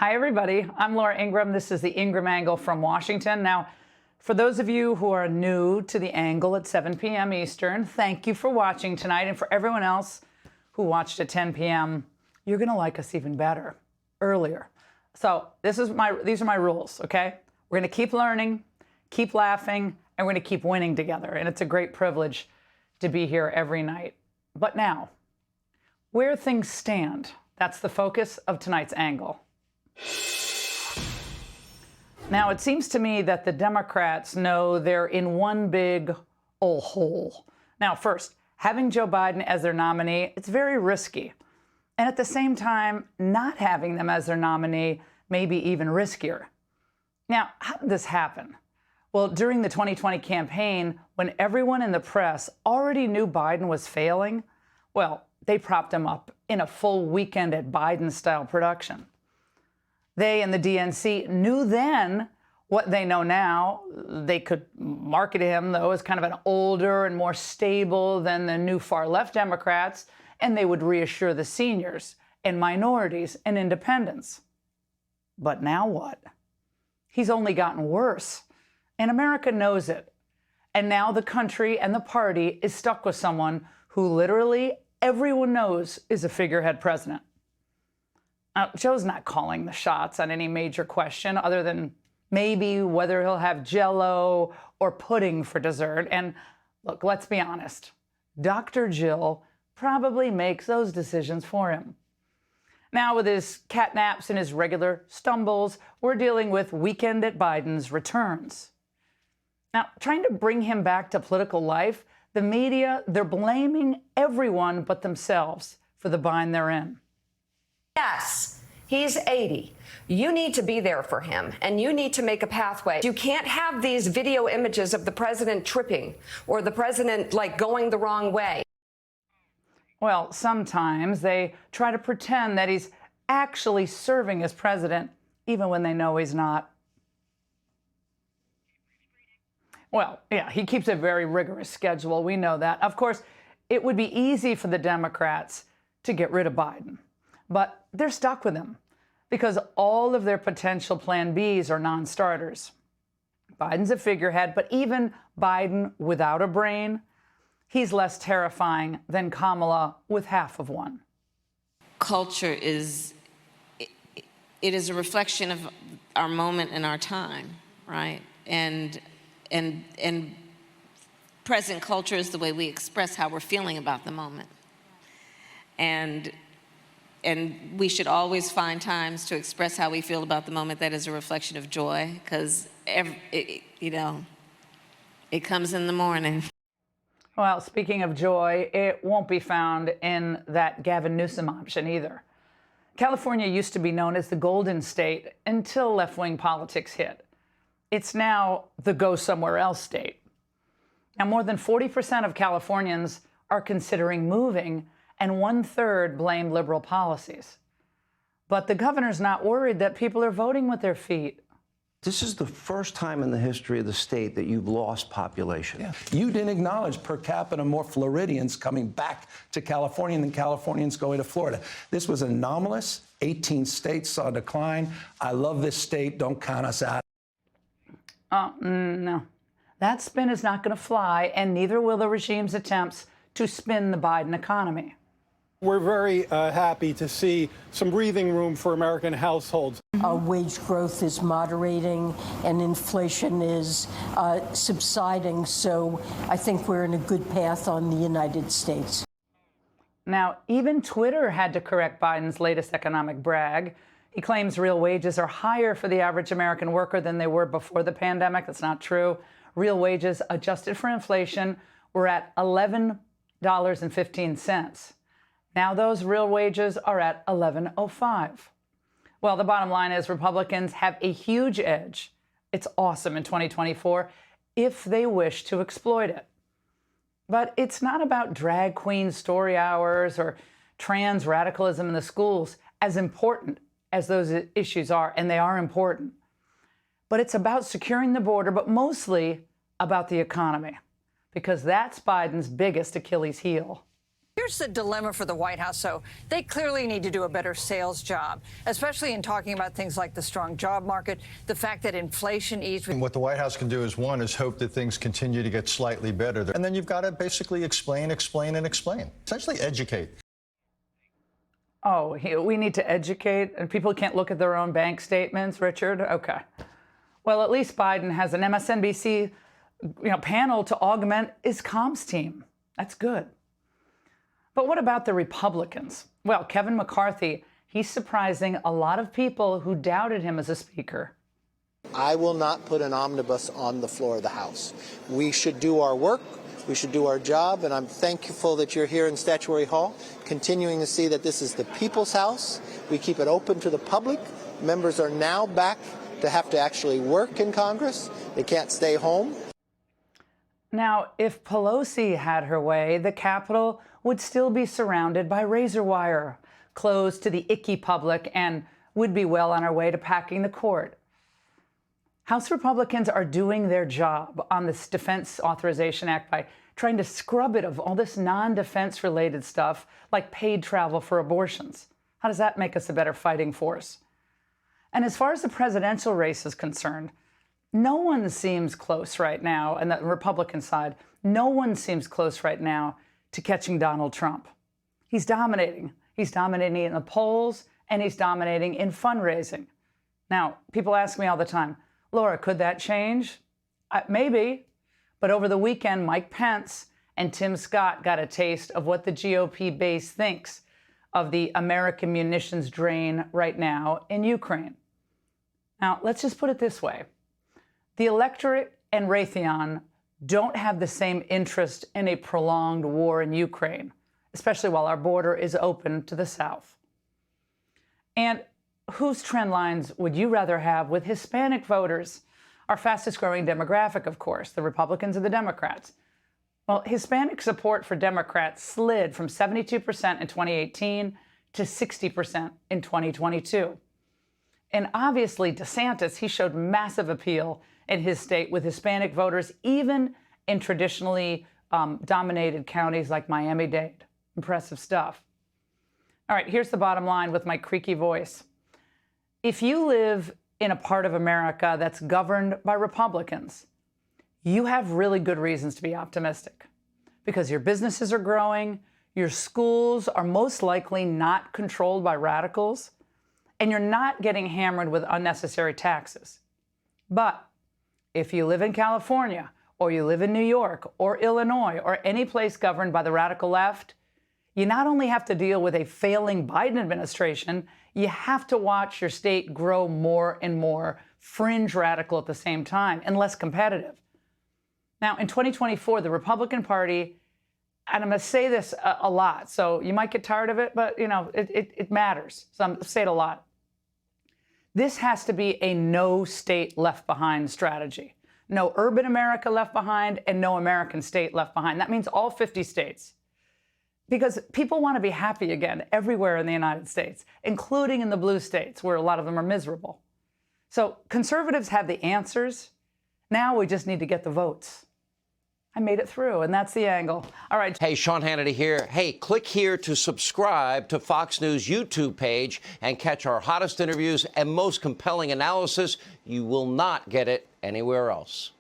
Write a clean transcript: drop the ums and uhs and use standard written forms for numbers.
Hi, everybody. I'm Laura Ingraham. This is the Ingraham Angle from Washington. Now, for those of you who are new to the Angle at 7 p.m. Eastern, thank you for watching tonight. And for everyone else who watched at 10 p.m., you're going to like us even better earlier. So these are my rules, okay? We're going to keep learning, keep laughing, and we're going to keep winning together. And it's a great privilege to be here every night. But now, where things stand, that's the focus of tonight's Angle. Now, it seems to me that the Democrats know they're in one big old hole. Now, first, having Joe Biden as their nominee, it's very risky. And at the same time, not having them as their nominee may be even riskier. Now, how did this happen? Well, during the 2020 campaign, when everyone in the press already knew Biden was failing, well, they propped him up in a full Weekend at Biden-style production. They and the DNC knew then what they know now. They could market him, though, as kind of an older and more stable than the new far-left Democrats, and they would reassure the seniors and minorities and independents. But now what? He's only gotten worse, and America knows it. And now the country and the party is stuck with someone who literally everyone knows is a figurehead president. Now, Joe's not calling the shots on any major question other than maybe whether he'll have Jell-O or pudding for dessert. And look, let's be honest, Dr. Jill probably makes those decisions for him. Now, with his catnaps and his regular stumbles, we're dealing with Weekend at Biden's returns. Now, trying to bring him back to political life, the media, they're blaming everyone but themselves for the bind they're in. Yes, he's 80. You need to be there for him, and you need to make a pathway. You can't have these video images of the president tripping or the president, going the wrong way. Well, sometimes they try to pretend that he's actually serving as president, even when they know he's not. Well, yeah, he keeps a very rigorous schedule. We know that. Of course, it would be easy for the Democrats to get rid of Biden. But they're stuck with him because all of their potential Plan Bs are non-starters. Biden's a figurehead, but even Biden without a brain, he's less terrifying than Kamala with half of one. Culture is a reflection of our moment and our time, right? And present culture is the way we express how we're feeling about the moment. And we should always find times to express how we feel about the moment that is a reflection of joy, because it comes in the morning. Well, speaking of joy, it won't be found in that Gavin Newsom option either. California used to be known as the Golden State until left-wing politics hit. It's now the go somewhere else state. Now, more than 40% of Californians are considering moving, and 1/3 blame liberal policies. But the governor's not worried that people are voting with their feet. This is the first time in the history of the state that you've lost population. Yeah. You didn't acknowledge per capita more Floridians coming back to California than Californians going to Florida. This was anomalous. 18 states saw a decline. I love this state. Don't count us out. No. That spin is not going to fly, and neither will the regime's attempts to spin the Biden economy. We're very happy to see some breathing room for American households. Wage growth is moderating and inflation is subsiding, so I think we're in a good path on the United States. Now, even Twitter had to correct Biden's latest economic brag. He claims real wages are higher for the average American worker than they were before the pandemic. That's not true. Real wages, adjusted for inflation, were at $11.15. Now those real wages are at $11.05. Well, the bottom line is Republicans have a huge edge. It's awesome in 2024 if they wish to exploit it. But it's not about drag queen story hours or trans radicalism in the schools, as important as those issues are, and they are important. But it's about securing the border, but mostly about the economy, because that's Biden's biggest Achilles heel. Here's the dilemma for the White House. So they clearly need to do a better sales job, especially in talking about things like the strong job market, the fact that inflation eased. And what the White House can do is, one, is hope that things continue to get slightly better. And then you've got to basically explain, and explain. Essentially educate. Oh, we need to educate, and people can't look at their own bank statements, Richard? Okay. Well, at least Biden has an MSNBC panel to augment his comms team. That's good. But what about the Republicans? Well, Kevin McCarthy, he's surprising a lot of people who doubted him as a speaker. I will not put an omnibus on the floor of the House. We should do our work. We should do our job. And I'm thankful that you're here in Statuary Hall, continuing to see that this is the people's house. We keep it open to the public. Members are now back to have to actually work in Congress. They can't stay home. Now, if Pelosi had her way, the Capitol would still be surrounded by razor wire, closed to the icky public, and would be well on our way to packing the court. House Republicans are doing their job on this Defense Authorization Act by trying to scrub it of all this non-defense related stuff like paid travel for abortions. How does that make us a better fighting force? And as far as the presidential race is concerned, no one seems close right now, and the Republican side, no one seems close right now to catching Donald Trump. He's dominating. He's dominating in the polls, and he's dominating in fundraising. Now, people ask me all the time, Laura, could that change? Maybe. But over the weekend, Mike Pence and Tim Scott got a taste of what the GOP base thinks of the American munitions drain right now in Ukraine. Now, let's just put it this way. The electorate and Raytheon don't have the same interest in a prolonged war in Ukraine, especially while our border is open to the south. And whose trend lines would you rather have with Hispanic voters? Our fastest growing demographic, of course, the Republicans and the Democrats. Well, Hispanic support for Democrats slid from 72% in 2018 to 60% in 2022. And obviously, DeSantis, he showed massive appeal in his state with Hispanic voters, even in traditionally dominated counties like Miami-Dade. Impressive stuff. All right, here's the bottom line with my creaky voice. If you live in a part of America that's governed by Republicans, you have really good reasons to be optimistic because your businesses are growing, your schools are most likely not controlled by radicals, and you're not getting hammered with unnecessary taxes. But if you live in California, or you live in New York, or Illinois, or any place governed by the radical left, you not only have to deal with a failing Biden administration, you have to watch your state grow more and more fringe radical at the same time and less competitive. Now, in 2024, the Republican Party, and I'm going to say this a lot, so you might get tired of it, but, it matters. So I'm going to say it a lot. This has to be a no state left behind strategy. No urban America left behind and no American state left behind. That means all 50 states. Because people want to be happy again everywhere in the United States, including in the blue states where a lot of them are miserable. So conservatives have the answers. Now we just need to get the votes. I made it through, and that's the angle. All right. Hey, Sean Hannity here. Hey, click here to subscribe to Fox News YouTube page and catch our hottest interviews and most compelling analysis. You will not get it anywhere else.